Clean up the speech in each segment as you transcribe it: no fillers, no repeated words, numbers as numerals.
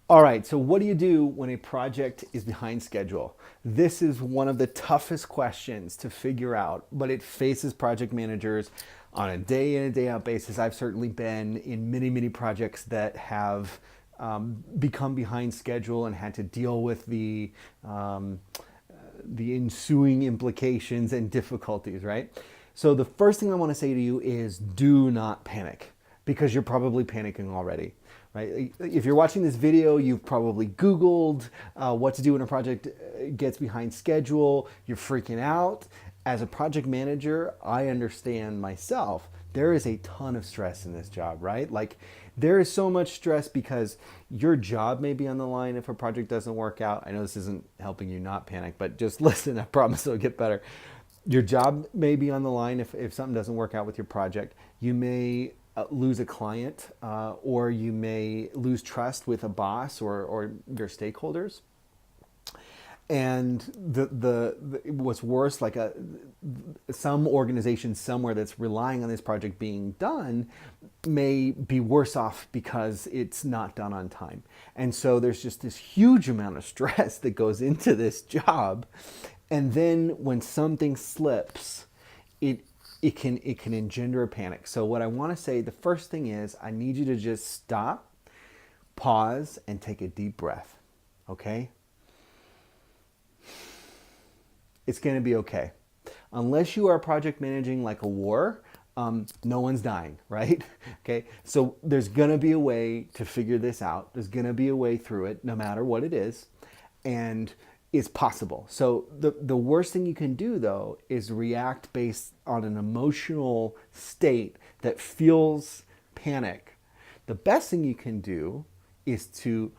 All right, so what do you do when a project is behind schedule? This is one of the toughest questions to figure out, but it faces project managers on a day in and day out basis. I've certainly been in many, many projects that have become behind schedule and had to deal with the ensuing implications and difficulties, right? So the first thing I want to say to you is do not panic because you're probably panicking already, right? If you're watching this video, you've probably Googled what to do when a project gets behind schedule. You're freaking out. As a project manager, I understand myself. There is a ton of stress in this job, right? Like there is so much stress because your job may be on the line if a project doesn't work out. I know this isn't helping you not panic, but just listen, I promise it'll get better. Your job may be on the line if something doesn't work out with your project. You may lose a client or you may lose trust with a boss or your stakeholders. And what's worse, like some organization somewhere that's relying on this project being done may be worse off because it's not done on time. And so there's just this huge amount of stress that goes into this job. And then when something slips, it can engender a panic. So what I want to say, the first thing is I need you to just stop, pause, and take a deep breath. Okay? It's going to be okay. Unless you are project managing like a war, no one's dying, right? Okay, so there's going to be a way to figure this out. There's going to be a way through it, no matter what it is, and it's possible. So the worst thing you can do, though, is react based on an emotional state that feels panic. The best thing you can do is to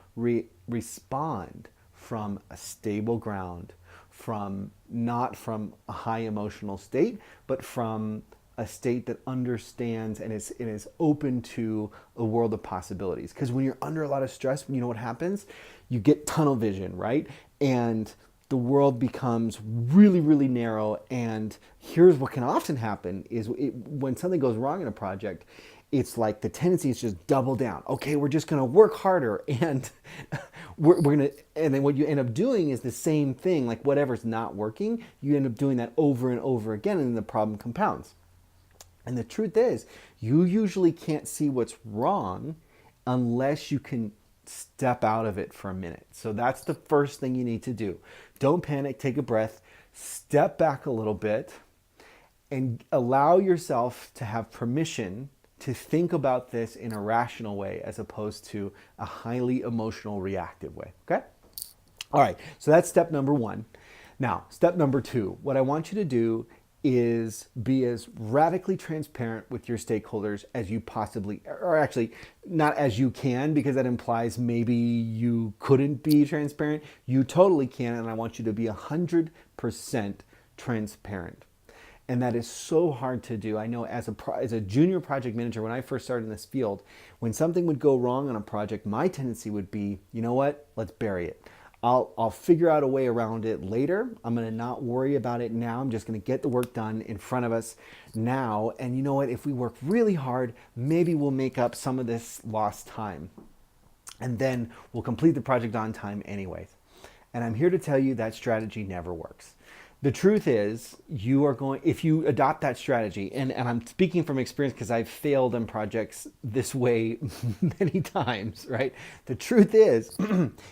respond from a stable ground, from not from a high emotional state, but from a state that understands and is open to a world of possibilities. Because when you're under a lot of stress, you know what happens? You get tunnel vision, right? And the world becomes really, really narrow. And here's what can often happen is when something goes wrong in a project, it's like the tendency is just double down. Okay, we're just going to work harder, and we're going to, and then what you end up doing is the same thing. Like whatever's not working, you end up doing that over and over again, and then the problem compounds. And the truth is, you usually can't see what's wrong unless you can step out of it for a minute. So that's the first thing you need to do. Don't panic. Take a breath. Step back a little bit, and allow yourself to have permission to think about this in a rational way as opposed to a highly emotional reactive way, okay? All right, so that's step number one. Now, step number two, what I want you to do is be as radically transparent with your stakeholders as you possibly, or actually not as you can, because that implies maybe you couldn't be transparent. You totally can, and I want you to be 100% transparent. And that is so hard to do. I know as a junior project manager, when I first started in this field, when something would go wrong on a project, my tendency would be, you know what, let's bury it. I'll figure out a way around it later. I'm going to not worry about it now. I'm just going to get the work done in front of us now. And you know what, if we work really hard, maybe we'll make up some of this lost time. And then we'll complete the project on time anyways. And I'm here to tell you that strategy never works. The truth is, if you adopt that strategy, and I'm speaking from experience because I've failed in projects this way many times, right? The truth is,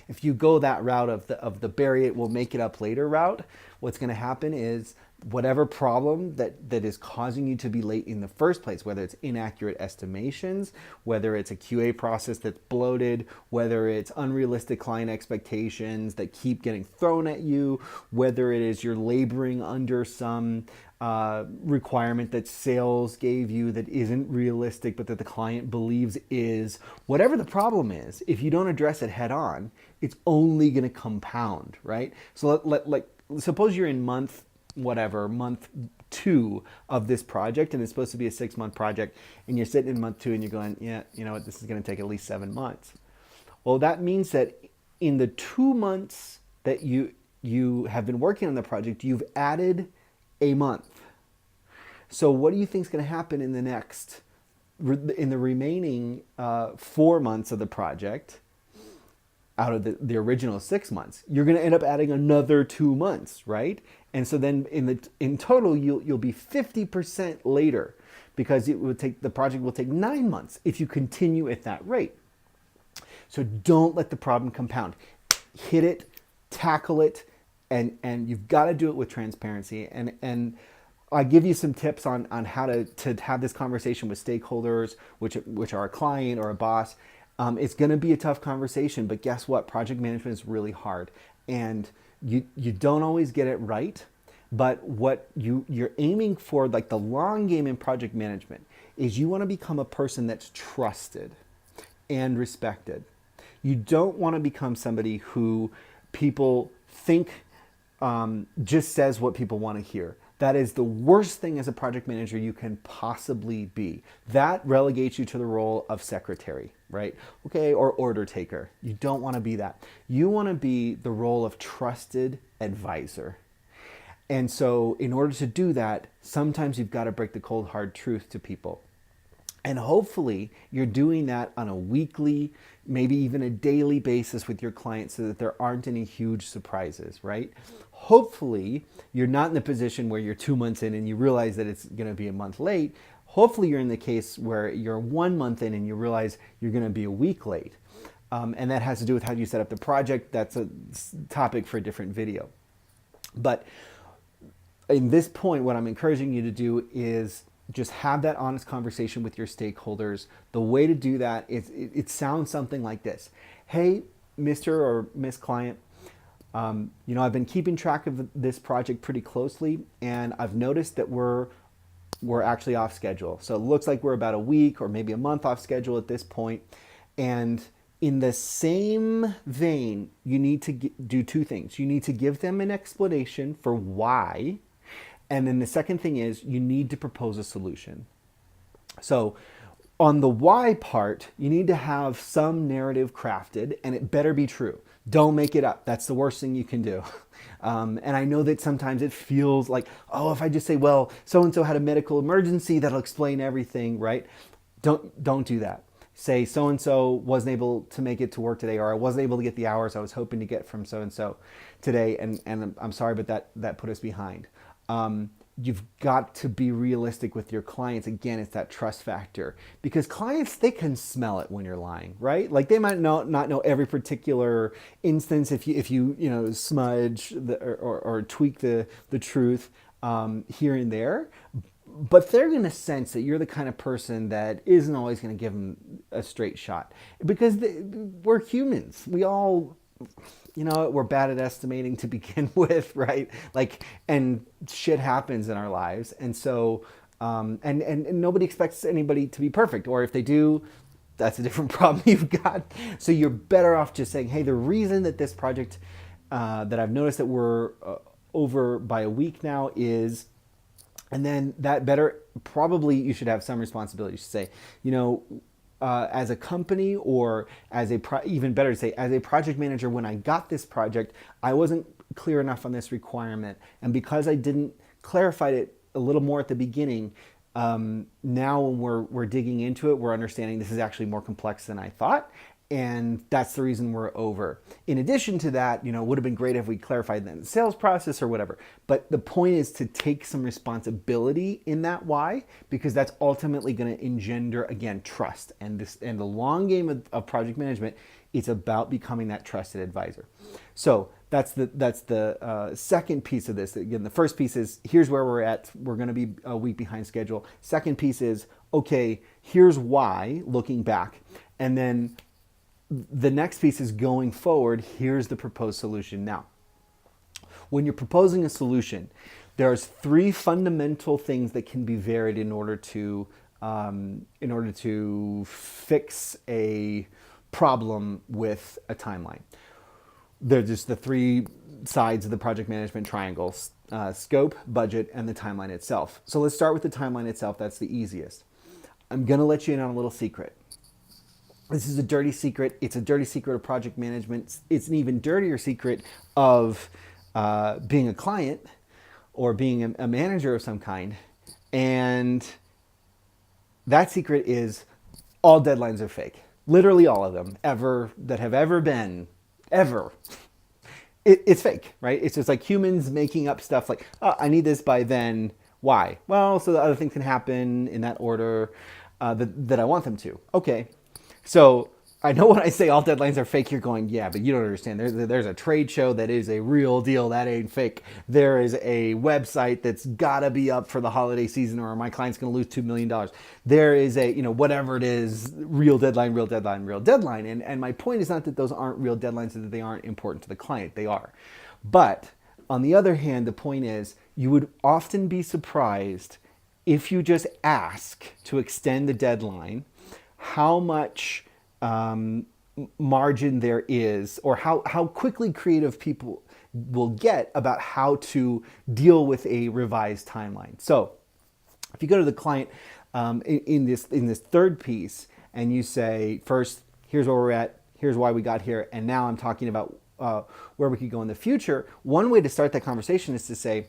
if you go that route of the bury it, we'll make it up later route, what's going to happen is whatever problem that is causing you to be late in the first place, whether it's inaccurate estimations, whether it's a QA process that's bloated, whether it's unrealistic client expectations that keep getting thrown at you, whether it is you're laboring under some requirement that sales gave you that isn't realistic but that the client believes is, whatever the problem is, if you don't address it head on, it's only going to compound, right? So suppose you're in month 2 of this project, and it's supposed to be a 6-month project, and you're sitting in month 2 and you're going, yeah, you know what, this is going to take at least 7 months. Well, that means that in the 2 months that you have been working on the project, you've added a month. So what do you think is going to happen in the remaining 4 months of the project? out of the original 6 months, you're going to end up adding another 2 months, right? And so then in total, you'll be 50% later, because the project will take 9 months if you continue at that rate. So don't let the problem compound. Hit it, tackle it, and you've got to do it with transparency. And I give you some tips on how to have this conversation with stakeholders, which are a client or a boss. It's going to be a tough conversation, but guess what? Project management is really hard, and you don't always get it right. But what you're aiming for, like the long game in project management, is you want to become a person that's trusted and respected. You don't want to become somebody who people think just says what people want to hear. That is the worst thing as a project manager you can possibly be. That relegates you to the role of secretary, right? Okay, or order taker. You don't want to be that. You want to be the role of trusted advisor. And so in order to do that, sometimes you've got to break the cold, hard truth to people. And hopefully you're doing that on a weekly, maybe even a daily basis with your clients, so that there aren't any huge surprises, right? Hopefully you're not in the position where you're 2 months in and you realize that it's going to be a month late. Hopefully you're in the case where you're 1 month in and you realize you're going to be a week late. And that has to do with how you set up the project. That's a topic for a different video. But in this point, what I'm encouraging you to do is just have that honest conversation with your stakeholders. The way to do that is, it sounds something like this. Hey, Mr. or Miss Client, I've been keeping track of this project pretty closely, and I've noticed that we're actually off schedule. So it looks like we're about a week or maybe a month off schedule at this point. And in the same vein, you need to do two things. You need to give them an explanation for why. And then the second thing is you need to propose a solution. So on the why part, you need to have some narrative crafted, and it better be true. Don't make it up. That's the worst thing you can do. And I know that sometimes it feels like, oh, if I just say, well, so-and-so had a medical emergency, that'll explain everything, right? Don't do that. Say so-and-so wasn't able to make it to work today, or I wasn't able to get the hours I was hoping to get from so-and-so today, and I'm sorry, but that put us behind. You've got to be realistic with your clients. Again, it's that trust factor, because clients, they can smell it when you're lying, right? Like they might not know every particular instance if you smudge or tweak the truth here and there, but they're going to sense that you're the kind of person that isn't always going to give them a straight shot, because we're humans. We all, we're bad at estimating to begin with, right? Like, and shit happens in our lives. And so, and nobody expects anybody to be perfect. Or if they do, that's a different problem you've got. So you're better off just saying, hey, the reason that this project, that I've noticed that we're over by a week now is, and then probably you should have some responsibility to say, as a company, or even better to say, as a project manager, when I got this project, I wasn't clear enough on this requirement. And because I didn't clarify it a little more at the beginning, now when we're digging into it, we're understanding this is actually more complex than I thought. And that's the reason we're over. In addition to that, it would have been great if we clarified that in the sales process or whatever. But the point is to take some responsibility in that why, because that's ultimately going to engender, again, trust. And the long game of project management, it's about becoming that trusted advisor. So that's the second piece of this. Again, the first piece is, here's where we're at. We're going to be a week behind schedule. Second piece is, okay, here's why, looking back. And then the next piece is, going forward, here's the proposed solution. Now, when you're proposing a solution, there's three fundamental things that can be varied in order to fix a problem with a timeline. They're just the three sides of the project management triangle: scope, budget, and the timeline itself. So let's start with the timeline itself. That's the easiest. I'm going to let you in on a little secret. This is a dirty secret. It's a dirty secret of project management. It's an even dirtier secret of being a client or being a manager of some kind. And that secret is, all deadlines are fake. Literally all of them that have ever been ever. It's fake, right? It's just like humans making up stuff like, oh, I need this by then. Why? Well, so the other things can happen in that order that I want them to. Okay. So I know when I say all deadlines are fake, you're going, yeah, but you don't understand. There's a trade show that is a real deal. That ain't fake. There is a website that's got to be up for the holiday season or my client's going to lose $2 million. There is a, whatever it is, real deadline, real deadline, real deadline. And my point is not that those aren't real deadlines and that they aren't important to the client. They are. But on the other hand, the point is you would often be surprised if you just ask to extend the deadline, how much margin there is, or how quickly creative people will get about how to deal with a revised timeline. So if you go to the client in this third piece and you say, first, here's where we're at, here's why we got here, and now I'm talking about where we could go in the future, one way to start that conversation is to say,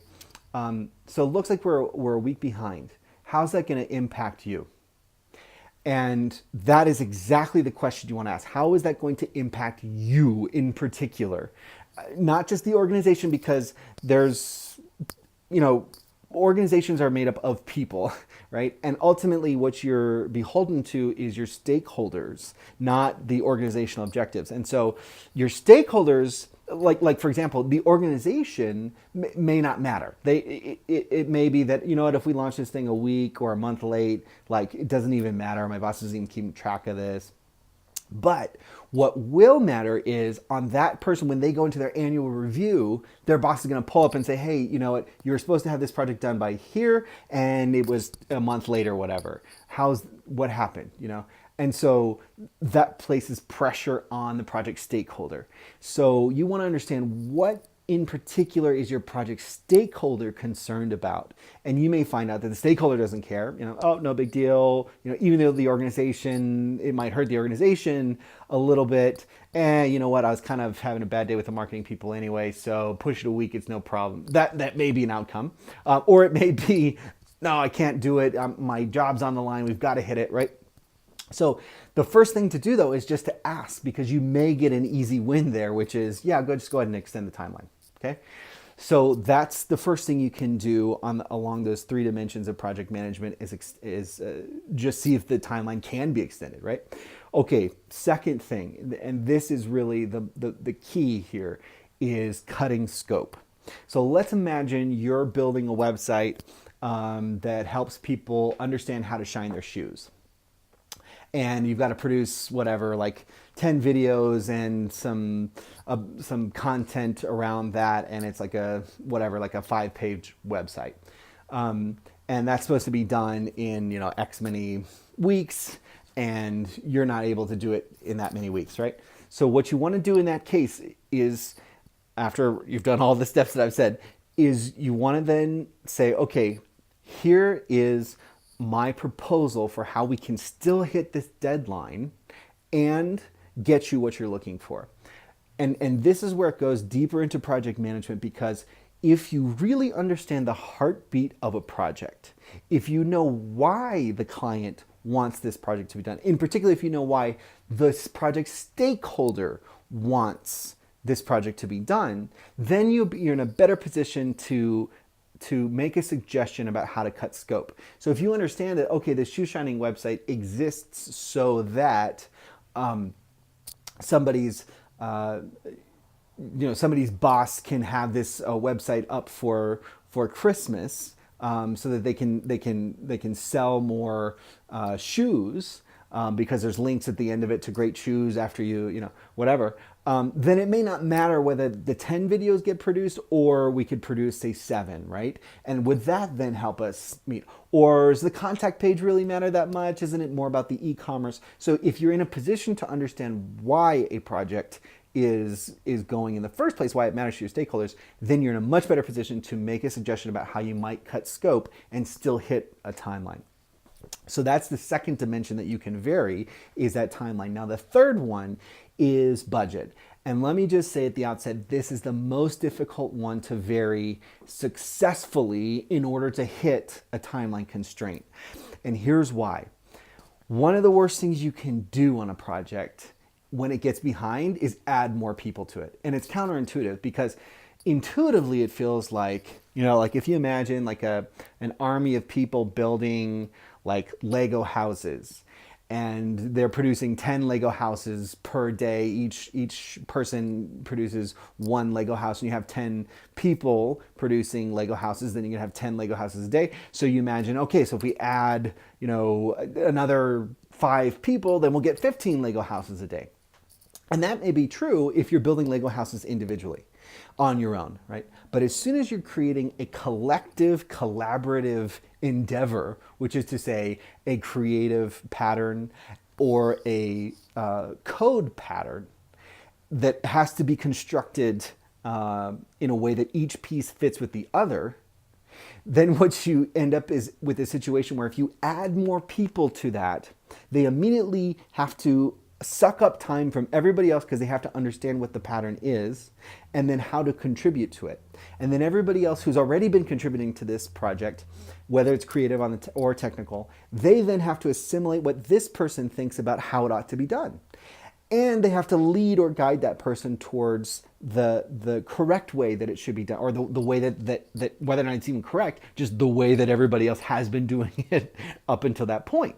so it looks like we're a week behind. How's that going to impact you? And that is exactly the question you want to ask. How is that going to impact you in particular? Not just the organization, because there's, organizations are made up of people, right? And ultimately what you're beholden to is your stakeholders, not the organizational objectives. And so your stakeholders, like for example, the organization may not matter. It may be that, if we launch this thing a week or a month late, like it doesn't even matter. My boss doesn't even keep track of this. But what will matter is on that person, when they go into their annual review, their boss is going to pull up and say, hey, you know what, you were supposed to have this project done by here and it was a month late or whatever. What happened, And so that places pressure on the project stakeholder. So you want to understand what in particular is your project stakeholder concerned about. And you may find out that the stakeholder doesn't care, oh, no big deal. Even though it might hurt the organization a little bit. And you know what, I was kind of having a bad day with the marketing people anyway, so push it a week, it's no problem. That may be an outcome. Or it may be, no, I can't do it. My job's on the line. We've got to hit it, right? So the first thing to do though is just to ask, because you may get an easy win there, which is, just go ahead and extend the timeline. Okay. So that's the first thing you can do along those three dimensions of project management is just see if the timeline can be extended, right? Okay. Second thing, and this is really the key here, is cutting scope. So let's imagine you're building a website that helps people understand how to shine their shoes. And you've got to produce whatever, like 10 videos and some content around that, and it's like a 5-page website, and that's supposed to be done in X many weeks, and you're not able to do it in that many weeks, right? So what you want to do in that case is, after you've done all the steps that I've said, is you want to then say, okay, here is my proposal for how we can still hit this deadline and get you what you're looking for. And this is where it goes deeper into project management, because if you really understand the heartbeat of a project, if you know why the client wants this project to be done, in particular if you know why this project stakeholder wants this project to be done, then you're in a better position to make a suggestion about how to cut scope. So if you understand that, okay, the shoe shining website exists so that somebody's boss can have this website up for Christmas, so that they can sell more shoes. Because there's links at the end of it to great shoes after whatever, then it may not matter whether the 10 videos get produced or we could produce, say, 7, right? And would that then help us meet? Or does the contact page really matter that much? Isn't it more about the e-commerce? So if you're in a position to understand why a project is going in the first place, why it matters to your stakeholders, then you're in a much better position to make a suggestion about how you might cut scope and still hit a timeline. So that's the second dimension that you can vary, is that timeline. Now the third one is budget. And let me just say at the outset, this is the most difficult one to vary successfully in order to hit a timeline constraint. And here's why. One of the worst things you can do on a project when it gets behind is add more people to it. And it's counterintuitive because intuitively it feels like, like if you imagine like an army of people building like Lego houses, and they're producing 10 Lego houses per day. Each person produces one Lego house, and you have 10 people producing Lego houses, then you're gonna have 10 Lego houses a day. So you imagine, okay, so if we add, another 5 people, then we'll get 15 Lego houses a day. And that may be true if you're building Lego houses individually on your own, right? But as soon as you're creating a collective, collaborative endeavor, which is to say a creative pattern or a code pattern that has to be constructed in a way that each piece fits with the other, then what you end up is with a situation where if you add more people to that, they immediately have to suck up time from everybody else because they have to understand what the pattern is and then how to contribute to it. And then everybody else who's already been contributing to this project, whether it's creative or technical, they then have to assimilate what this person thinks about how it ought to be done. And they have to lead or guide that person towards the correct way that it should be done, or the way that whether or not it's even correct, just the way that everybody else has been doing it up until that point.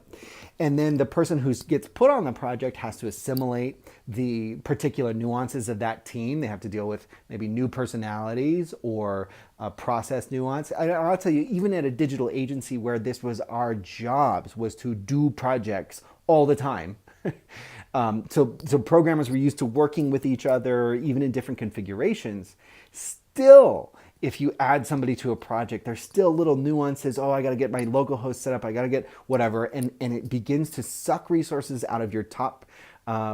And then the person who gets put on the project has to assimilate the particular nuances of that team. They have to deal with maybe new personalities or process nuance. I'll tell you, even at a digital agency where this was our jobs, was to do projects all the time. So programmers were used to working with each other, even in different configurations. Still, if you add somebody to a project, there's still little nuances. Oh, I got to get my local host set up. I got to get whatever. And it begins to suck resources out of your top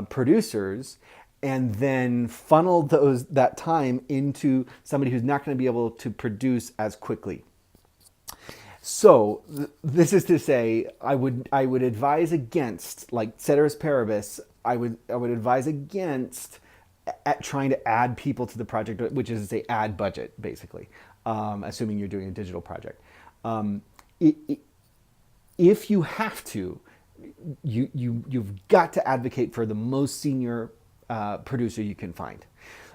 producers and then funnel that time into somebody who's not going to be able to produce as quickly. So this is to say, I would advise against, like ceteris paribus, I would advise against at trying to add people to the project, which is to say add budget, basically, assuming you're doing a digital project. If you have to, you've got to advocate for the most senior producer you can find.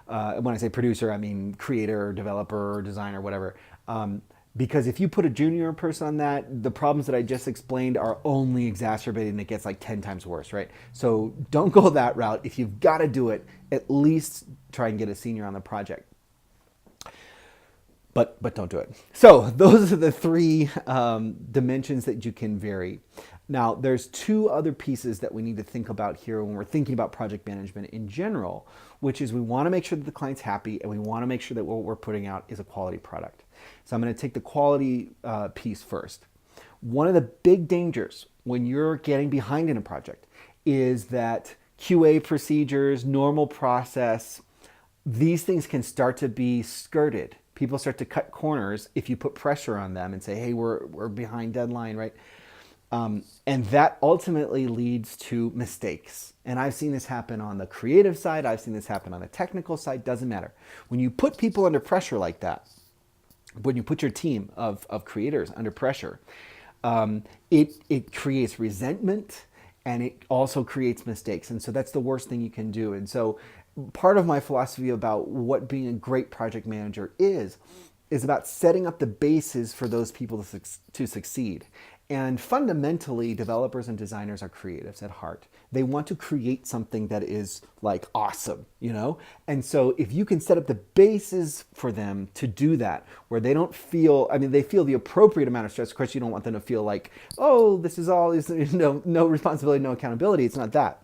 When I say producer, I mean creator, developer, designer, whatever. Because if you put a junior person on that, the problems that I just explained are only exacerbated and it gets like 10 times worse, right? So don't go that route. If you've got to do it, at least try and get a senior on the project. But don't do it. So those are the 3 dimensions that you can vary. Now, there's 2 other pieces that we need to think about here when we're thinking about project management in general, which is we want to make sure that the client's happy and we want to make sure that what we're putting out is a quality product. So I'm going to take the quality piece first. One of the big dangers when you're getting behind in a project is that QA procedures, normal process, these things can start to be skirted. People start to cut corners if you put pressure on them and say, hey, we're behind deadline, right? And that ultimately leads to mistakes. And I've seen this happen on the creative side. I've seen this happen on the technical side. Doesn't matter. When you put people under pressure like that, when you put your team of creators under pressure, it creates resentment and it also creates mistakes. And so that's the worst thing you can do. And so part of my philosophy about what being a great project manager is about setting up the bases for those people to succeed. And fundamentally, developers and designers are creatives at heart. They want to create something that is like awesome, And so if you can set up the bases for them to do that, where they don't feel, they feel the appropriate amount of stress. Of course, you don't want them to feel like, oh, this is all, no responsibility, no accountability. It's not that.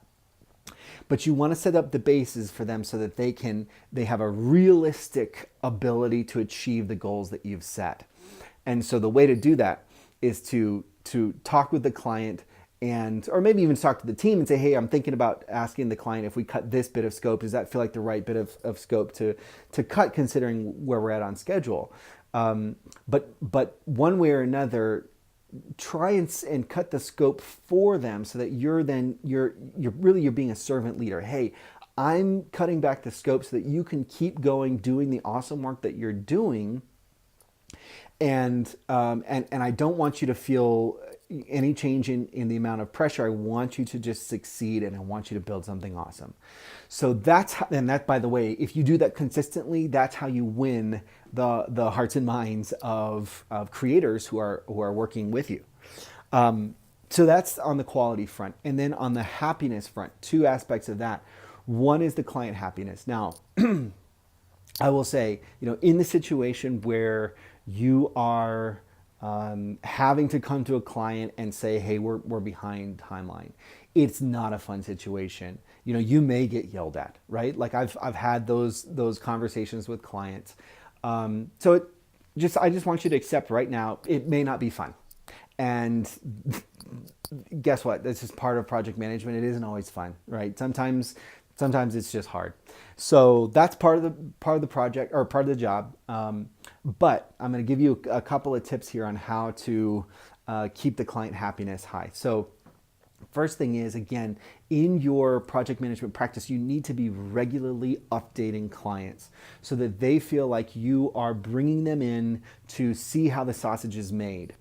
But you want to set up the bases for them so that they have a realistic ability to achieve the goals that you've set. And so the way to do that is to talk with the client or maybe even talk to the team and say, hey, I'm thinking about asking the client if we cut this bit of scope, does that feel like the right bit of scope to cut considering where we're at on schedule? But one way or another, try and cut the scope for them so that you're being a servant leader. Hey, I'm cutting back the scope so that you can keep going doing the awesome work that you're doing. And I don't want you to feel any change in the amount of pressure. I want you to just succeed, and I want you to build something awesome. So that's how, and that, by the way, if you do that consistently, that's how you win the hearts and minds of creators who are working with you. So that's on the quality front. And then on the happiness front, two aspects of that. One is the client happiness. Now, I will say, in the situation where you are having to come to a client and say, hey, we're behind timeline, it's not a fun situation. You may get yelled at, right? Like I've had those conversations with clients. So I just want you to accept right now, it may not be fun. And guess what? This is part of project management. It isn't always fun, right? Sometimes it's just hard. So that's part of the project, or part of the job. But I'm going to give you a couple of tips here on how to keep the client happiness high. So first thing is, again, in your project management practice, you need to be regularly updating clients so that they feel like you are bringing them in to see how the sausage is made.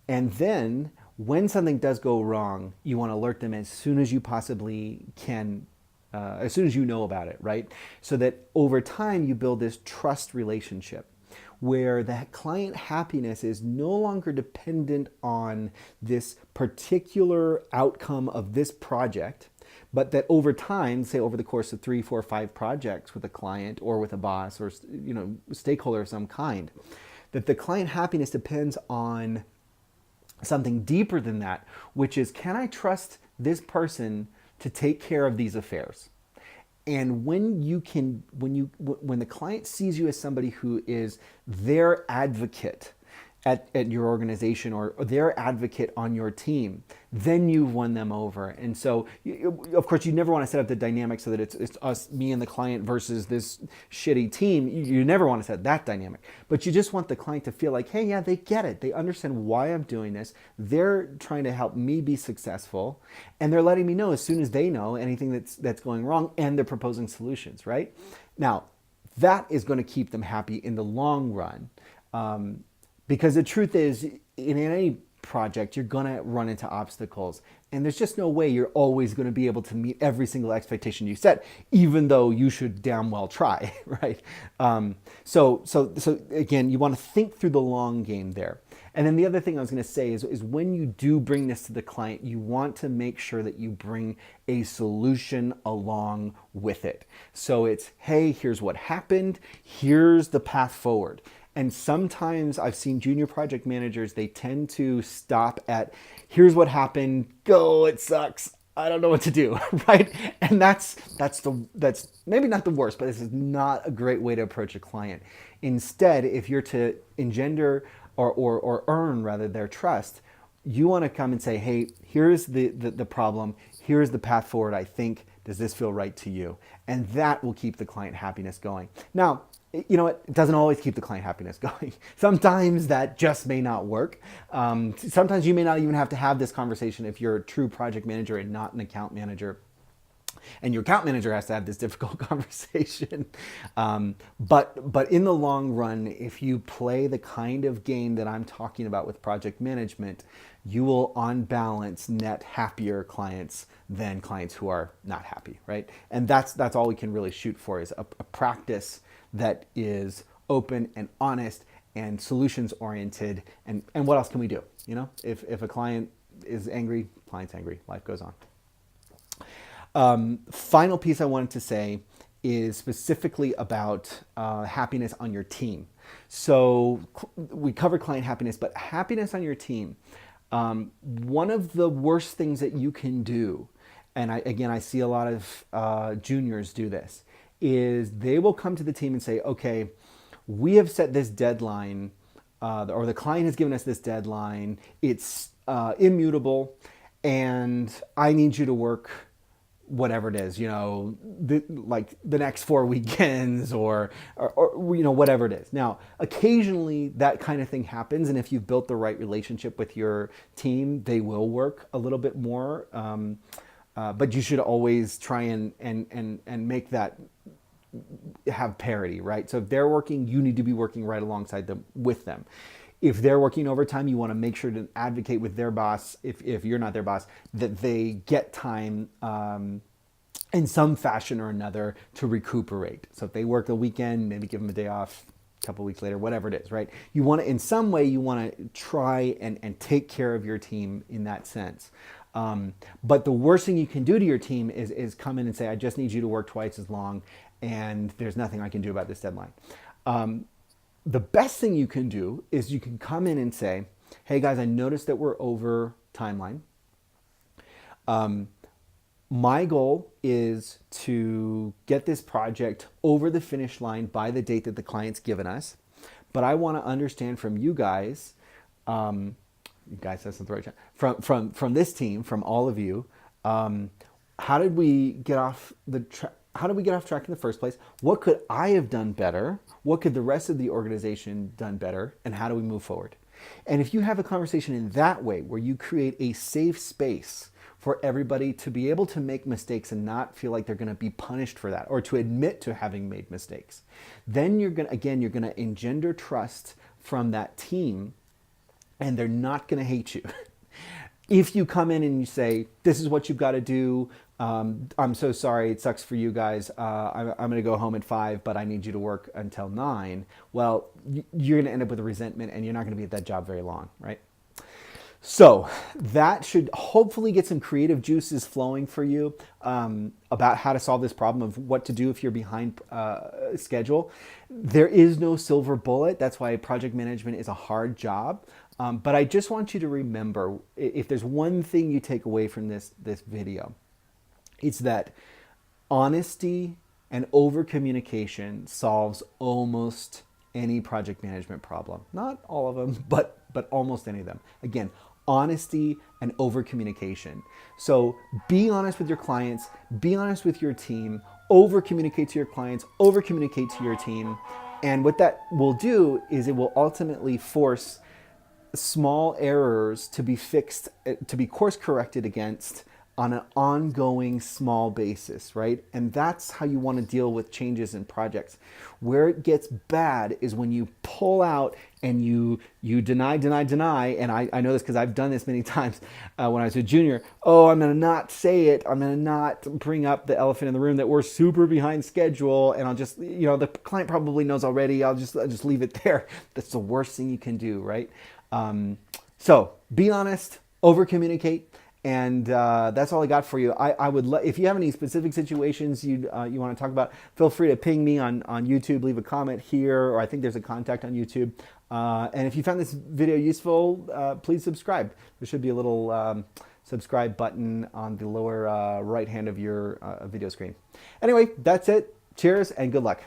And then when something does go wrong, you want to alert them as soon as you possibly can, as soon as you know about it, right? So that over time you build this trust relationship where that client happiness is no longer dependent on this particular outcome of this project, but that over time, say over the course of 3, 4, 5 projects with a client or with a boss or stakeholder of some kind, that the client happiness depends on something deeper than that, which is, can I trust this person to take care of these affairs? And when the client sees you as somebody who is their advocate at your organization or their advocate on your team, then you've won them over. And so, of course, you never want to set up the dynamic so that it's us, me and the client versus this shitty team. You never want to set that dynamic. But you just want the client to feel like, hey, yeah, they get it. They understand why I'm doing this. They're trying to help me be successful. And they're letting me know as soon as they know anything that's going wrong, and they're proposing solutions, right? Now, that is going to keep them happy in the long run. Because the truth is, in any project, you're going to run into obstacles. And there's just no way you're always going to be able to meet every single expectation you set, even though you should damn well try, right? So again, you want to think through the long game there. And then the other thing I was going to say is when you do bring this to the client, you want to make sure that you bring a solution along with it. So it's, hey, here's what happened. Here's the path forward. And sometimes I've seen junior project managers, they tend to stop at, here's what happened, go, it sucks, I don't know what to do, right? And that's maybe not the worst, but this is not a great way to approach a client. Instead, if you're to engender or earn rather their trust, you want to come and say, hey, here's the problem, here's the path forward, I think, does this feel right to you? And that will keep the client happiness going. Now, you know what? It doesn't always keep the client happiness going. Sometimes that just may not work. Sometimes you may not even have to have this conversation if you're a true project manager and not an account manager. And your account manager has to have this difficult conversation. But in the long run, if you play the kind of game that I'm talking about with project management, you will, on balance, net happier clients than clients who are not happy, right? And that's all we can really shoot for, is a practice that is open and honest and solutions oriented. And what else can we do? If a client is angry, client's angry, life goes on. Final piece I wanted to say is specifically about happiness on your team. So we covered client happiness, but happiness on your team. One of the worst things that you can do, and I see a lot of juniors do this, is they will come to the team and say, okay, we have set this deadline, or the client has given us this deadline, it's immutable, and I need you to work whatever it is, like the next 4 weekends or whatever it is. Now, occasionally that kind of thing happens, and if you've built the right relationship with your team, they will work a little bit more. But you should always try and make that have parity, right? So if they're working, you need to be working right alongside them with them. If they're working overtime, you want to make sure to advocate with their boss, if you're not their boss, that they get time in some fashion or another to recuperate. So if they work a weekend, maybe give them a day off a couple weeks later, whatever it is, right? You want to, in some way, you want to try and take care of your team in that sense. But the worst thing you can do to your team is come in and say, I just need you to work twice as long and there's nothing I can do about this deadline. The best thing you can do is you can come in and say, hey guys, I noticed that we're over timeline. My goal is to get this project over the finish line by the date that the client's given us. But I want to understand from you guys, that's the right time, from this team, from all of you, how did we get off track in the first place? What could I have done better? What could the rest of the organization done better? And how do we move forward? And if you have a conversation in that way, where you create a safe space for everybody to be able to make mistakes and not feel like they're going to be punished for that, or to admit to having made mistakes, then you're going to engender trust from that team, and they're not going to hate you. If you come in and you say, this is what you've got to do, I'm so sorry, it sucks for you guys, I'm going to go home at 5, but I need you to work until 9, well, you're going to end up with a resentment and you're not going to be at that job very long, right? So that should hopefully get some creative juices flowing for you about how to solve this problem of what to do if you're behind schedule. There is no silver bullet. That's why project management is a hard job. But I just want you to remember, if there's one thing you take away from this video, it's that honesty and over communication solves almost any project management problem. Not all of them, but almost any of them. Again, honesty and over communication. So be honest with your clients, be honest with your team, over communicate to your clients, over communicate to your team. And what that will do is it will ultimately force small errors to be fixed, to be course corrected against on an ongoing small basis, right? And that's how you want to deal with changes in projects. Where it gets bad is when you pull out and you deny, and I know this because I've done this many times when I was a junior. Oh, I'm going to not say it. I'm going to not bring up the elephant in the room that we're super behind schedule, and I'll just, the client probably knows already. I'll just leave it there. That's the worst thing you can do, right? So be honest, over communicate. And that's all I got for you. I would if you have any specific situations you want to talk about, feel free to ping me on YouTube, leave a comment here, or I think there's a contact on YouTube. And if you found this video useful, please subscribe. There should be a little subscribe button on the lower right hand of your video screen. Anyway, that's it. Cheers and good luck.